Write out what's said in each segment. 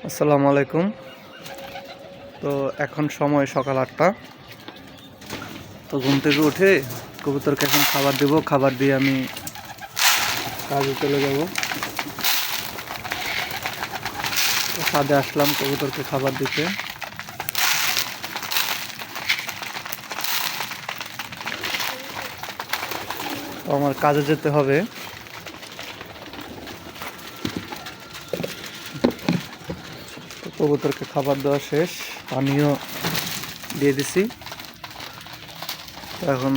আসসালামু আলাইকুম। তো এখন সময় সকাল 8টা। তো ঘুম থেকে উঠে কবুতরকে এখন খাবার দেব, খাবার দিয়ে আমি কাজে চলে যাব। তো ছাদে আসলাম কবুতরকে খাবার দিতে। তো আমার কাজে যেতে হবে। তো কবুতরকে খাবার দেওয়া শেষ, পানিও দিয়ে দিছি। তো এখন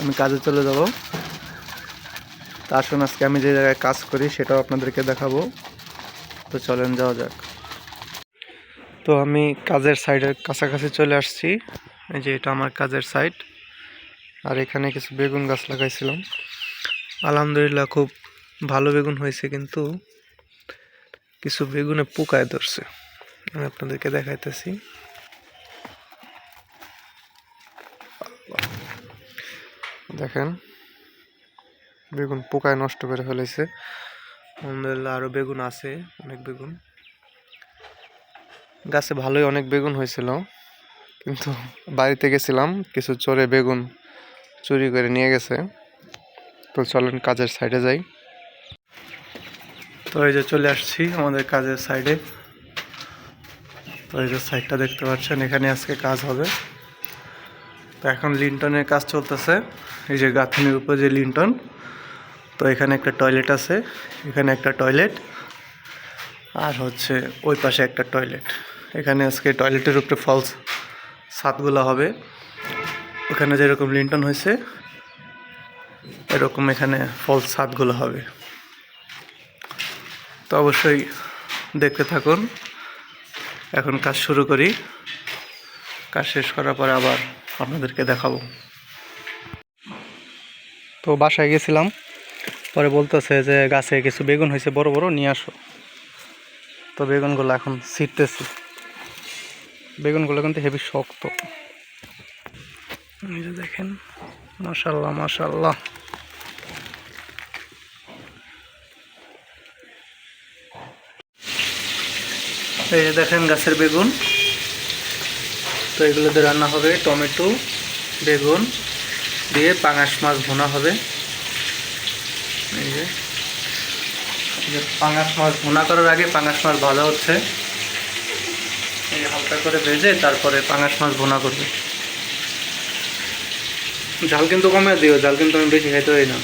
আমি কাজে চলে যাব। তা আসুন আজকে আমি যে জায়গায় কাজ করি সেটাও আপনাদেরকে দেখাবো। তো চলেন যাওয়া যাক। তো আমি কাজের সাইডের কাছাকাছি চলে আসছি। এই যে এটা আমার কাজের সাইড। আর এখানে কিছু বেগুন গাছ লাগাইছিলাম। আলহামদুলিল্লাহ খুব ভালো বেগুন হয়েছে, কিন্তু কিছু বেগুনে পোকায় ধরছে। আমি আপনাদেরকে দেখাইতেছি। দেখেন, বেগুন পোকায় নষ্ট করে ফেলেছে। আলহামদুলিল্লাহ আরো বেগুন আছে, অনেক বেগুন গাছে ভালোই অনেক বেগুন হয়েছিল, কিন্তু বাড়িতে গেছিলাম, কিছু চোরে বেগুন চুরি করে নিয়ে গেছে। তো চলেন কাজের সাইডে যাই। তো এই যে চলে আসছি আমাদের কাজের সাইডে। তো এই যে সাইডটা দেখতে পাচ্ছেন, এখানে আজকে কাজ হবে। তো এখন লিন্টনের কাজ চলতেছে। এই যে গাঁথনির উপর যে লিন্টন, তো এখানে একটা টয়লেট আছে, এখানে একটা টয়লেট, আর হচ্ছে ওই পাশে একটা টয়লেট। এখানে আজকে টয়লেটের উপরে ফলস ছাদগুলো হবে। ওখানে যেরকম লিন্টন হয়েছে এরকম এখানে ফলস ছাদগুলো হবে। তো অবশ্যই দেখতে থাকুন। এখন কাজ শুরু করি, কাজ শেষ করার পরে আবার আপনাদেরকে দেখাবো। তো বাসায় গেছিলাম, পরে বলতেছে যে গাছে কিছু বেগুন হয়েছে বড় বড়, নিয়ে আসো। তো বেগুনগুলো এখন ছিটতেছি। বেগুনগুলো কিন্তু হেভি শক্ত। এই যে দেখেন, মাশাআল্লাহ মাশাআল্লাহ। এই যে দেখেন গাছের বেগুন। তো এগুলো দিয়ে রান্না হবে, টমেটো বেগুন দিয়ে পাঙাশ মাছ ভুনা হবে। এই যে পাঙাশ মাছ ভুনা করার আগে পাঙাশ মাছ ভাজা হচ্ছে। এই হালকা করে ভেজে তারপরে পাঙাশ মাছ ভুনা করবে। ঝাল কিন্তু কমে দিও, ঝাল কিন্তু আমি বেশি খাইতে পারি না।